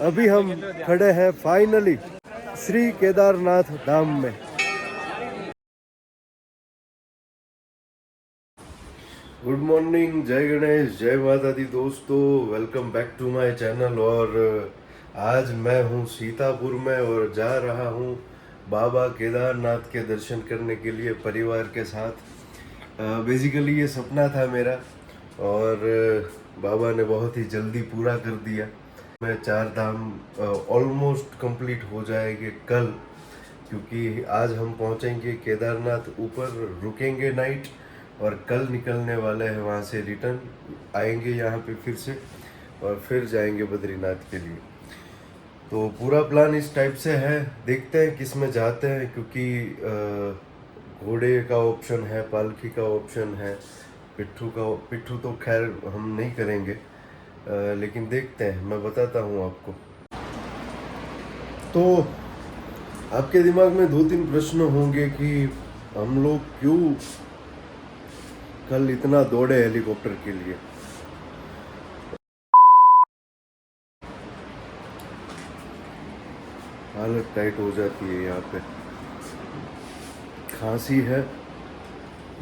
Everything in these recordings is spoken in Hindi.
अभी हम खड़े हैं फाइनली श्री केदारनाथ धाम में। गुड मॉर्निंग, जय गणेश, जय माता दी दोस्तों, welcome back to my channel. और आज मैं हूँ सीतापुर में और जा रहा हूँ बाबा केदारनाथ के दर्शन करने के लिए परिवार के साथ। बेसिकली ये सपना था मेरा और बाबा ने बहुत ही जल्दी पूरा कर दिया। मैं 4 धाम ऑलमोस्ट कंप्लीट हो जाएंगे कल, क्योंकि आज हम पहुंचेंगे केदारनाथ, ऊपर रुकेंगे नाइट और कल निकलने वाले हैं वहां से, रिटर्न आएंगे यहाँ पे फिर से और फिर जाएंगे बद्रीनाथ के लिए। तो पूरा प्लान इस टाइप से है, देखते हैं किस में जाते हैं, क्योंकि घोड़े का ऑप्शन है, पालकी का ऑप्शन है, पिट्ठू तो खैर हम नहीं करेंगे, लेकिन देखते हैं, मैं बताता हूँ आपको। तो आपके दिमाग में 2-3 प्रश्न होंगे कि हम लोग क्यों कल इतना दौड़े हेलीकॉप्टर के लिए। हालत टाइट हो जाती है यहाँ पे, खांसी है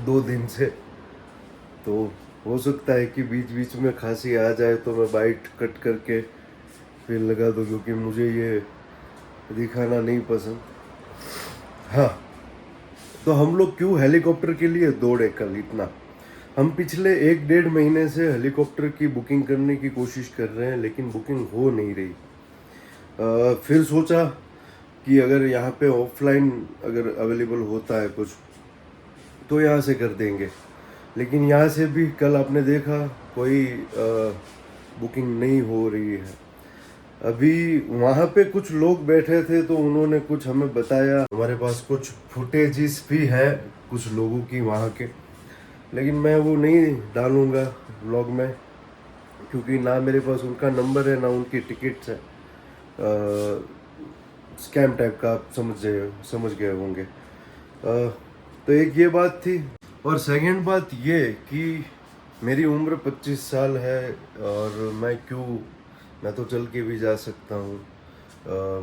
2 दिन से, तो हो सकता है कि बीच बीच में खांसी आ जाए तो मैं बाइट कट करके फिर लगा दूँ, क्योंकि मुझे ये दिखाना नहीं पसंद। हाँ, तो हम लोग क्यों हेलीकॉप्टर के लिए दौड़े कल इतना। हम पिछले 1-1.5 महीने से हेलीकॉप्टर की बुकिंग करने की कोशिश कर रहे हैं, लेकिन बुकिंग हो नहीं रही। फिर सोचा कि अगर यहाँ पे ऑफलाइन अगर अवेलेबल होता है कुछ तो यहाँ से कर देंगे, लेकिन यहाँ से भी कल आपने देखा कोई बुकिंग नहीं हो रही है। अभी वहाँ पे कुछ लोग बैठे थे तो उन्होंने कुछ हमें बताया, हमारे पास कुछ फुटेजेस भी है कुछ लोगों की वहाँ के, लेकिन मैं वो नहीं डालूँगा व्लॉग में, क्योंकि ना मेरे पास उनका नंबर है ना उनकी टिकट्स है। स्कैम टाइप का आप समझ गए होंगे। तो एक ये बात थी, और सेकंड बात ये कि मेरी उम्र 25 साल है और मैं तो चल के भी जा सकता हूँ,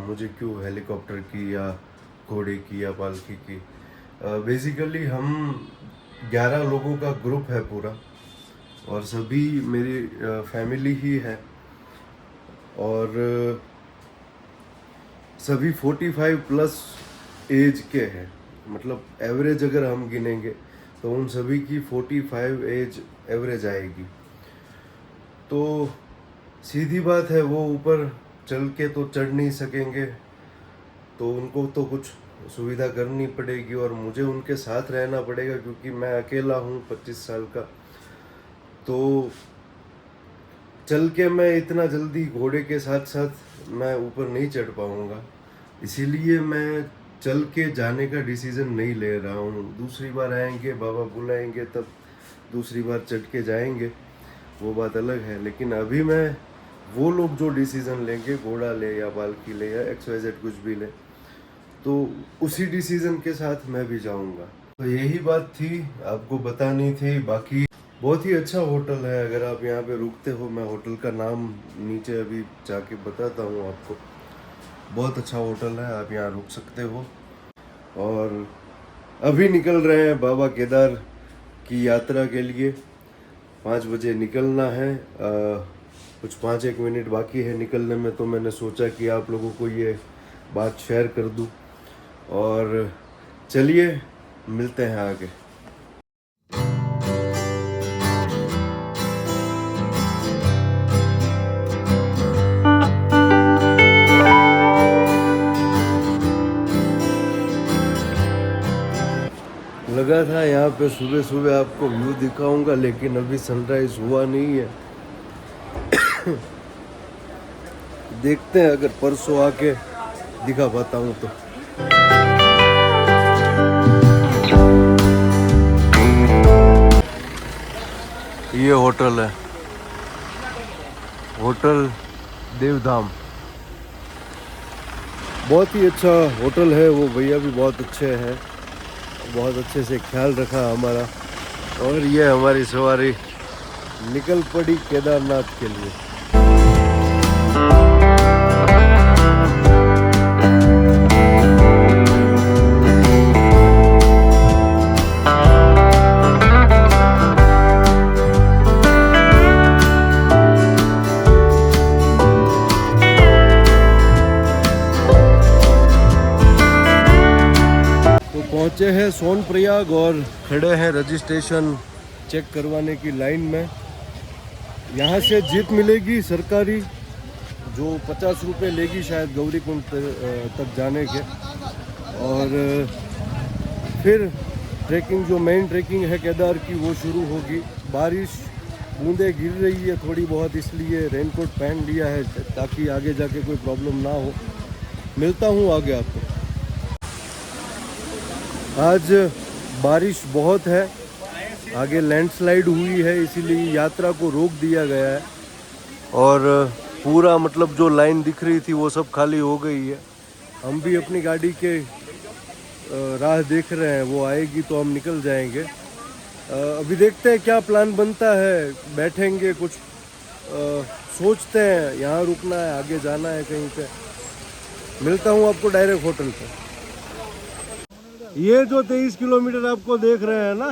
मुझे क्यों हेलीकॉप्टर की या घोड़े की या पालकी की। बेसिकली हम 11 लोगों का ग्रुप है पूरा, और सभी मेरी फैमिली ही है, और सभी 45 प्लस एज के हैं। मतलब एवरेज अगर हम गिनेंगे तो उन सभी की 45 एज एवरेज आएगी। तो सीधी बात है, वो ऊपर चल के तो चढ़ नहीं सकेंगे, तो उनको तो कुछ सुविधा करनी पड़ेगी और मुझे उनके साथ रहना पड़ेगा, क्योंकि मैं अकेला हूँ 25 साल का। तो चल के मैं इतना जल्दी घोड़े के साथ साथ मैं ऊपर नहीं चढ़ पाऊँगा, इसीलिए मैं चल के जाने का डिसीज़न नहीं ले रहा हूँ। दूसरी बार आएंगे, बाबा बुलाएंगे, तब दूसरी बार चढ़ के जाएंगे, वो बात अलग है। लेकिन अभी मैं वो लोग जो डिसीज़न लेंगे, घोड़ा ले या पालकी ले या XYZ कुछ भी ले, तो उसी डिसीज़न के साथ मैं भी जाऊँगा। तो यही बात थी, आपको बतानी थी। बाकी बहुत ही अच्छा होटल है, अगर आप यहाँ पे रुकते हो, मैं होटल का नाम नीचे अभी जाके बताता हूँ आपको। बहुत अच्छा होटल है, आप यहाँ रुक सकते हो। और अभी निकल रहे हैं बाबा केदार की यात्रा के लिए, 5 बजे निकलना है। कुछ 5-1 मिनट बाकी है निकलने में, तो मैंने सोचा कि आप लोगों को ये बात शेयर कर दूँ। और चलिए मिलते हैं आगे। लगा था यहाँ पे सुबह सुबह आपको व्यू दिखाऊंगा, लेकिन अभी सनराइज हुआ नहीं है। देखते हैं अगर परसों आके दिखा पाता हूँ तो। ये होटल है, होटल देवधाम, बहुत ही अच्छा होटल है। वो भैया भी बहुत अच्छे हैं, बहुत अच्छे से ख्याल रखा हमारा। और ये हमारी सवारी निकल पड़ी केदारनाथ के लिए। पहुँचे हैं सोनप्रयाग और खड़े हैं रजिस्ट्रेशन चेक करवाने की लाइन में। यहाँ से जीप मिलेगी सरकारी जो 50 रुपये लेगी शायद गौरीकुंड तक जाने के, और फिर ट्रैकिंग जो मेन ट्रैकिंग है केदार की वो शुरू होगी। बारिश बूंदें गिर रही है थोड़ी बहुत, इसलिए रेनकोट पहन लिया है ताकि आगे जाके कोई प्रॉब्लम ना हो। मिलता हूँ आगे आपको। आज बारिश बहुत है, आगे लैंडस्लाइड हुई है, इसीलिए यात्रा को रोक दिया गया है और पूरा मतलब जो लाइन दिख रही थी वो सब खाली हो गई है। हम भी अपनी गाड़ी के राह देख रहे हैं, वो आएगी तो हम निकल जाएंगे। अभी देखते हैं क्या प्लान बनता है, बैठेंगे कुछ सोचते हैं, यहाँ रुकना है, आगे जाना है कहीं पे। मिलता हूँ आपको डायरेक्ट होटल पे। ये जो 23 किलोमीटर आपको देख रहे हैं ना,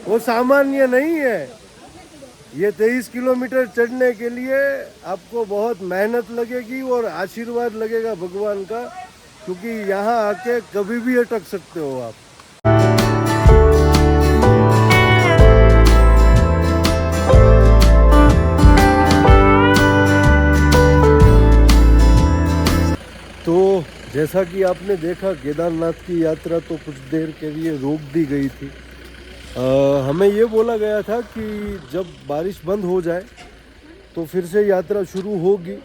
वो सामान्य नहीं है। ये 23 किलोमीटर चढ़ने के लिए आपको बहुत मेहनत लगेगी और आशीर्वाद लगेगा भगवान का, क्योंकि यहाँ आके कभी भी अटक सकते हो आप। तो जैसा कि आपने देखा, केदारनाथ की यात्रा तो कुछ देर के लिए रोक दी गई थी। हमें ये बोला गया था कि जब बारिश बंद हो जाए तो फिर से यात्रा शुरू होगी,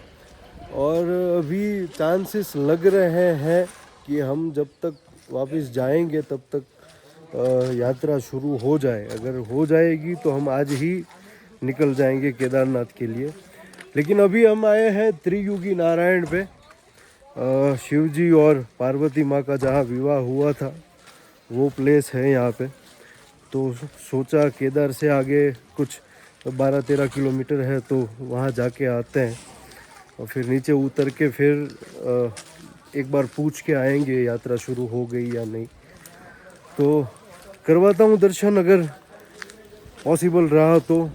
और अभी चांसेस लग रहे हैं कि हम जब तक वापस जाएंगे तब तक यात्रा शुरू हो जाए। अगर हो जाएगी तो हम आज ही निकल जाएंगे केदारनाथ के लिए। लेकिन अभी हम आए हैं त्रियुगी नारायण पे, शिव जी और पार्वती माँ का जहाँ विवाह हुआ था वो प्लेस है यहाँ पे। तो सोचा केदार से आगे कुछ 12-13 किलोमीटर है तो वहाँ जाके आते हैं, और फिर नीचे उतर के फिर एक बार पूछ के आएंगे यात्रा शुरू हो गई या नहीं। तो करवाता हूँ दर्शन अगर पॉसिबल रहा तो।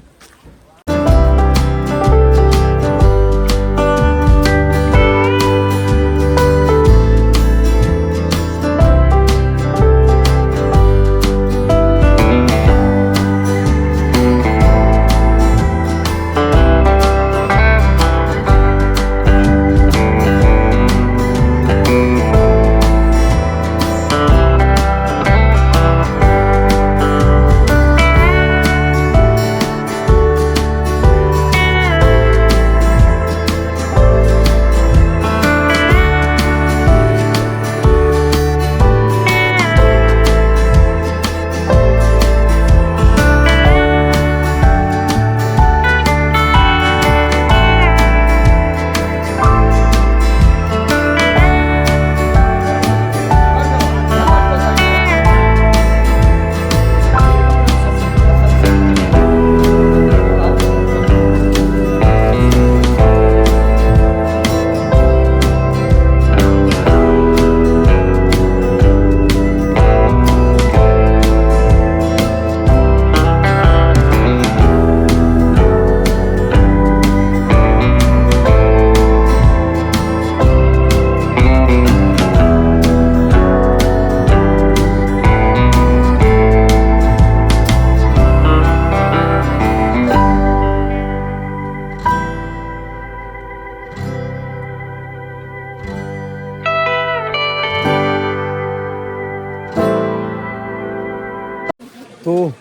तो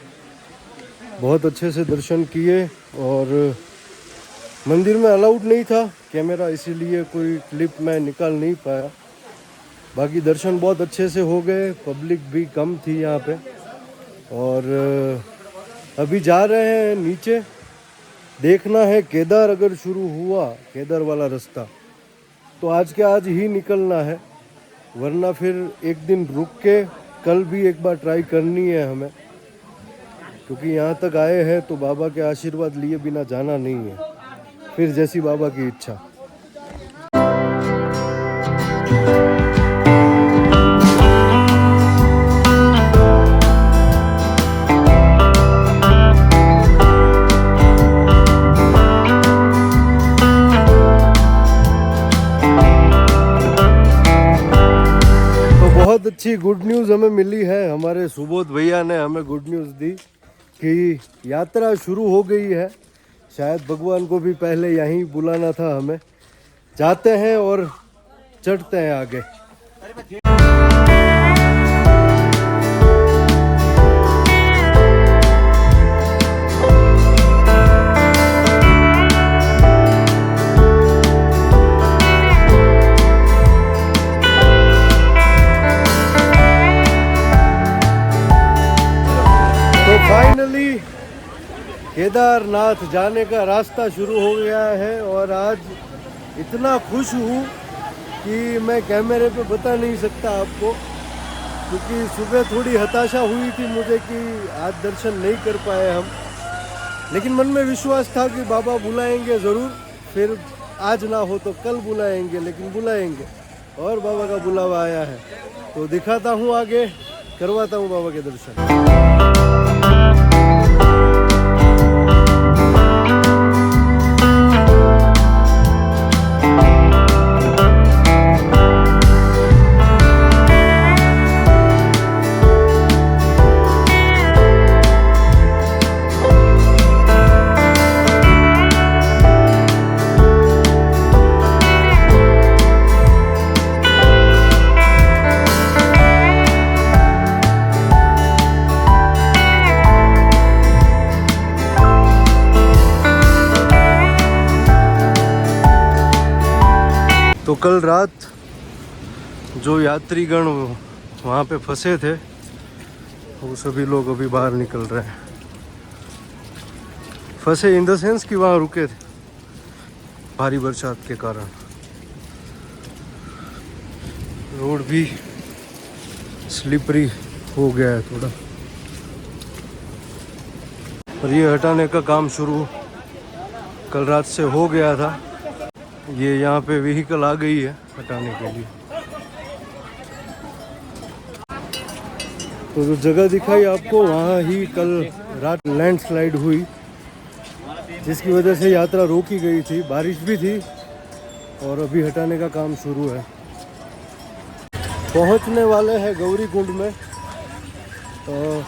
बहुत अच्छे से दर्शन किए, और मंदिर में अलाउड नहीं था कैमरा, इसीलिए कोई क्लिप मैं निकाल नहीं पाया। बाकी दर्शन बहुत अच्छे से हो गए, पब्लिक भी कम थी यहाँ पे। और अभी जा रहे हैं नीचे, देखना है केदार अगर शुरू हुआ, केदार वाला रास्ता, तो आज के आज ही निकलना है, वरना फिर एक दिन रुक के कल भी एक बार ट्राई करनी है हमें, क्योंकि यहाँ तक आए हैं तो बाबा के आशीर्वाद लिए बिना जाना नहीं है, फिर जैसी बाबा की इच्छा। बहुत अच्छी अच्छी गुड न्यूज़ हमें मिली है। हमारे सुबोध भैया ने हमें गुड न्यूज़ दी कि यात्रा शुरू हो गई है। शायद भगवान को भी पहले यहीं बुलाना था हमें। जाते हैं और चढ़ते हैं आगे। फाइनली केदारनाथ जाने का रास्ता शुरू हो गया है और आज इतना खुश हूँ कि मैं कैमरे पे बता नहीं सकता आपको, क्योंकि सुबह थोड़ी हताशा हुई थी मुझे कि आज दर्शन नहीं कर पाए हम, लेकिन मन में विश्वास था कि बाबा बुलाएंगे ज़रूर। फिर आज ना हो तो कल बुलाएंगे, लेकिन बुलाएंगे और बाबा का बुलावा आया है। तो दिखाता हूँ आगे, करवाता हूँ बाबा के दर्शन। तो कल रात जो यात्रीगण वहाँ पे फंसे थे वो सभी लोग अभी बाहर निकल रहे हैं। फंसे इन द सेंस कि वहाँ रुके थे भारी बरसात के कारण। रोड भी स्लिपरी हो गया है थोड़ा, और ये हटाने का काम शुरू कल रात से हो गया था। ये यहाँ पे व्हीकल आ गई है हटाने के लिए। तो जो जगह दिखाई आपको, वहाँ ही कल रात लैंडस्लाइड हुई, जिसकी वजह से यात्रा रोकी गई थी। बारिश भी थी और अभी हटाने का काम शुरू है। पहुँचने वाले हैं गौरी कुंड में, तो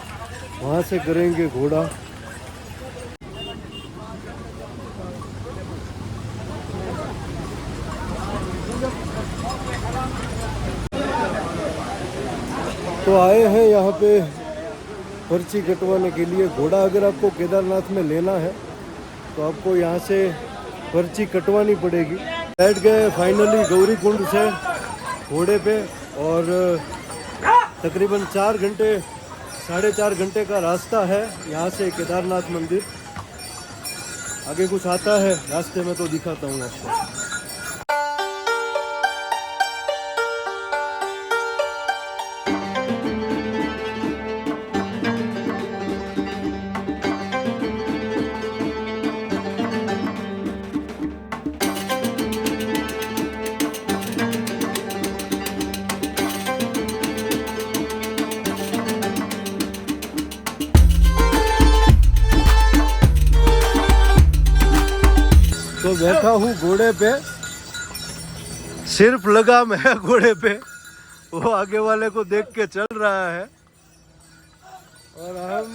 वहाँ से करेंगे घोड़ा। तो आए हैं यहाँ पे पर्ची कटवाने के लिए। घोड़ा अगर आपको केदारनाथ में लेना है तो आपको यहाँ से पर्ची कटवानी पड़ेगी। बैठ गए फाइनली गौरी कुंड से घोड़े पे, और तकरीबन 4 घंटे 4.5 घंटे का रास्ता है यहाँ से केदारनाथ मंदिर। आगे कुछ आता है रास्ते में तो दिखाता हूँ आपको। तो बैठा हूँ घोड़े पे, सिर्फ लगाम है घोड़े पे, वो आगे वाले को देख के चल रहा है, और हम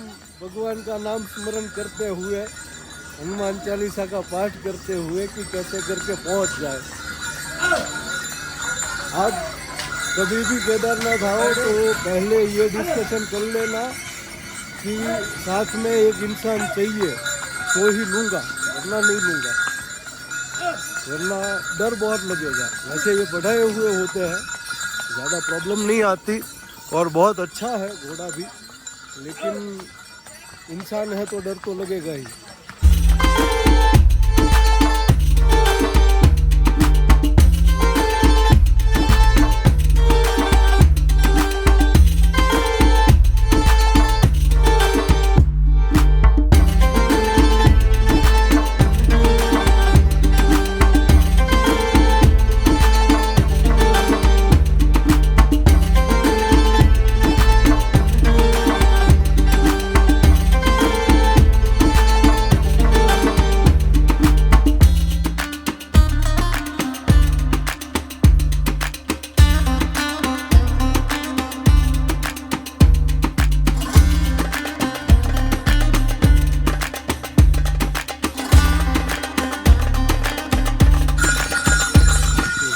भगवान का नाम स्मरण करते हुए, हनुमान चालीसा का पाठ करते हुए कि कैसे करके पहुंच जाए। आप कभी भी केदारनाथ आओ तो पहले ये डिस्कशन कर लेना कि साथ में एक इंसान चाहिए तो ही लूँगा, वरना नहीं लूँगा, वरना डर बहुत लगेगा। वैसे ये पढ़ाए हुए होते हैं, ज़्यादा प्रॉब्लम नहीं आती और बहुत अच्छा है घोड़ा भी, लेकिन इंसान है तो डर तो लगेगा ही।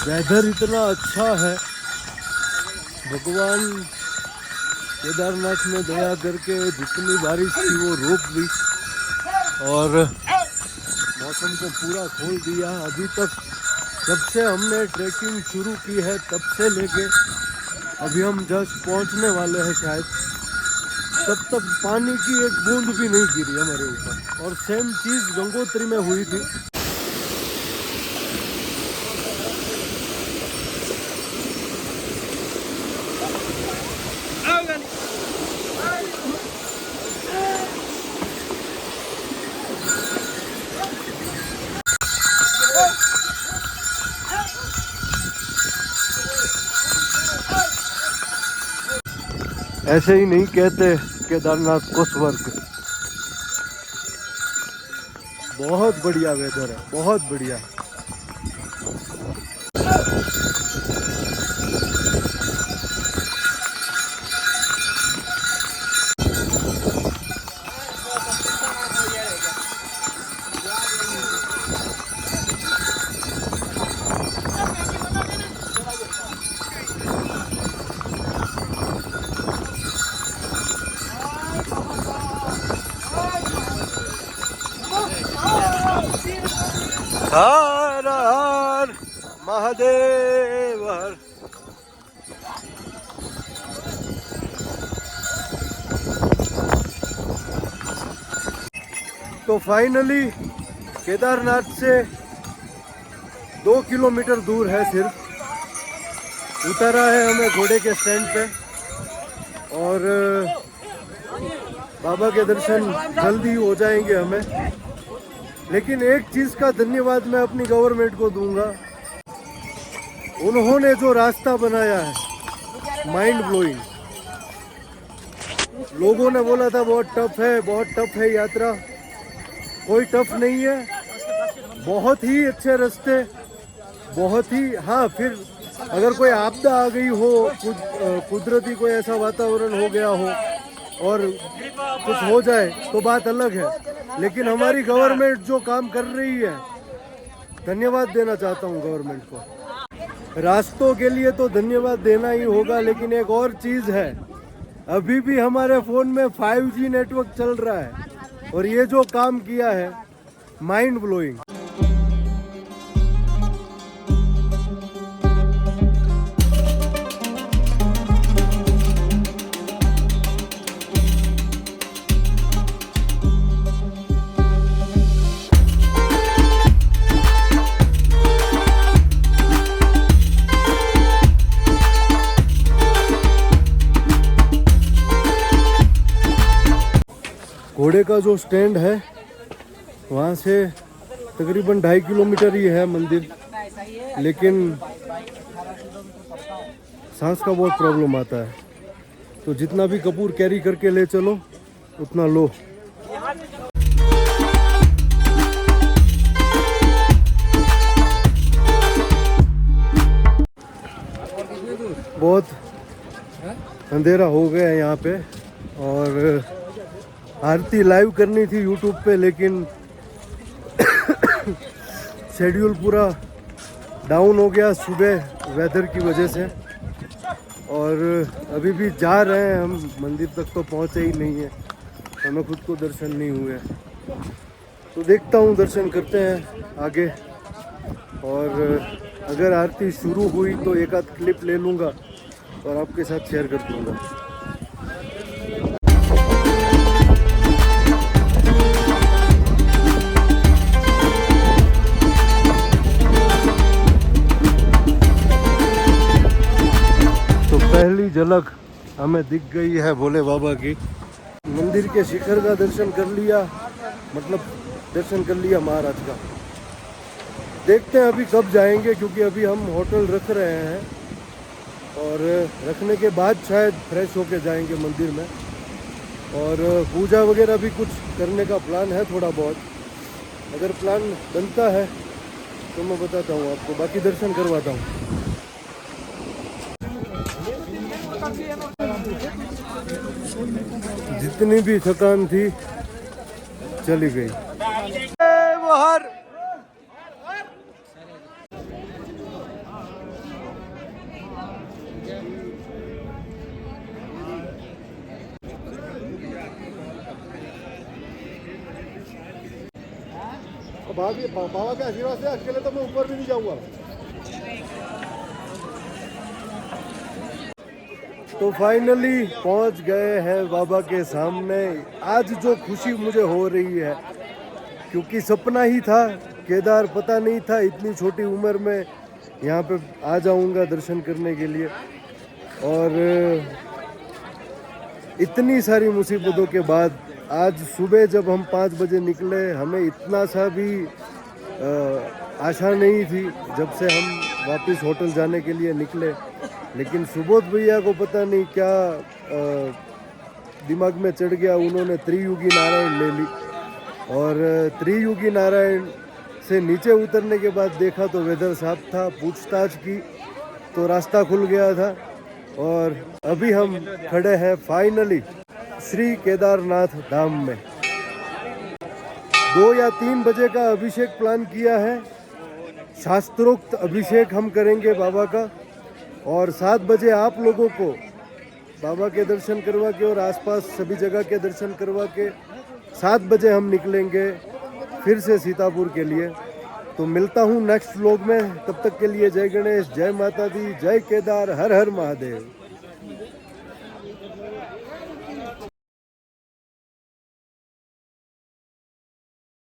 वेदर इतना अच्छा है, भगवान केदारनाथ में दया करके जितनी बारिश थी वो रोक दी और मौसम को पूरा खोल दिया। अभी तक जब से हमने ट्रैकिंग शुरू की है तब से लेके अभी हम जस्ट पहुंचने वाले हैं शायद, तब तक पानी की एक बूंद भी नहीं गिरी हमारे ऊपर। और सेम चीज़ गंगोत्री में हुई थी। ऐसे ही नहीं कहते केदारनाथ को स्वर्ग। बहुत बढ़िया वेदर है, बहुत बढ़िया। हर हर महादेव हर। तो फाइनली केदारनाथ से 2 किलोमीटर दूर है सिर्फ, उतारा है हमें घोड़े के स्टैंड पे और बाबा के दर्शन जल्दी हो जाएंगे हमें। लेकिन एक चीज़ का धन्यवाद मैं अपनी गवर्नमेंट को दूंगा, उन्होंने जो रास्ता बनाया है माइंड ब्लोइंग। लोगों ने बोला था बहुत टफ है यात्रा, कोई टफ नहीं है, बहुत ही अच्छे रास्ते, बहुत ही। हाँ, फिर अगर कोई आपदा आ गई हो, कुदरती कोई ऐसा वातावरण हो गया हो और कुछ हो जाए तो बात अलग है, लेकिन हमारी गवर्नमेंट जो काम कर रही है, धन्यवाद देना चाहता हूँ गवर्नमेंट को। रास्तों के लिए तो धन्यवाद देना ही होगा, लेकिन एक और चीज़ है, अभी भी हमारे फ़ोन में 5G नेटवर्क चल रहा है और ये जो काम किया है माइंड ब्लोइंग। घोड़े का जो स्टैंड है वहाँ से तकरीबन 2.5 किलोमीटर ही है मंदिर, लेकिन सांस का बहुत प्रॉब्लम आता है, तो जितना भी कपूर कैरी करके ले चलो उतना लो। बहुत अंधेरा हो गया है यहाँ पे और आरती लाइव करनी थी यूट्यूब पे, लेकिन शेड्यूल पूरा डाउन हो गया सुबह वेदर की वजह से और अभी भी जा रहे हैं हम, मंदिर तक तो पहुँचे ही नहीं है, हमें खुद को दर्शन नहीं हुए। तो देखता हूँ, दर्शन करते हैं आगे और अगर आरती शुरू हुई तो एक आध क्लिप ले लूँगा और आपके साथ शेयर कर दूँगा। पहली झलक हमें दिख गई है भोले बाबा की। मंदिर के शिखर का दर्शन कर लिया, मतलब दर्शन कर लिया महाराज का। देखते हैं अभी कब जाएंगे, क्योंकि अभी हम होटल रख रहे हैं और रखने के बाद शायद फ्रेश होके जाएंगे मंदिर में। और पूजा वगैरह भी कुछ करने का प्लान है थोड़ा बहुत, अगर प्लान बनता है तो मैं बताता हूँ आपको, बाकी दर्शन करवाता हूँ। जितनी भी थकान थी चली गई। बाहर बाबा के आशीर्वाद से अकेले तो मैं ऊपर भी नहीं जाऊंगा। तो फाइनली पहुंच गए हैं बाबा के सामने। आज जो खुशी मुझे हो रही है, क्योंकि सपना ही था केदार, पता नहीं था इतनी छोटी उम्र में यहाँ पे आ जाऊंगा दर्शन करने के लिए। और इतनी सारी मुसीबतों के बाद आज सुबह जब हम 5 बजे निकले, हमें इतना सा भी आशा नहीं थी जब से हम वापस होटल जाने के लिए निकले। लेकिन सुबोध भैया को पता नहीं क्या दिमाग में चढ़ गया, उन्होंने त्रियुगी नारायण ले ली। और त्रियुगी नारायण से नीचे उतरने के बाद देखा तो वेदर साफ था, पूछताछ की तो रास्ता खुल गया था। और अभी हम खड़े हैं फाइनली श्री केदारनाथ धाम में। 2 या 3 बजे का अभिषेक प्लान किया है, शास्त्रोक्त अभिषेक हम करेंगे बाबा का। और 7 बजे आप लोगों को बाबा के दर्शन करवा के और आसपास सभी जगह के दर्शन करवा के 7 बजे हम निकलेंगे फिर से सीतापुर के लिए। तो मिलता हूँ नेक्स्ट व्लॉग में, तब तक के लिए जय गणेश, जय माता दी, जय केदार, हर हर महादेव।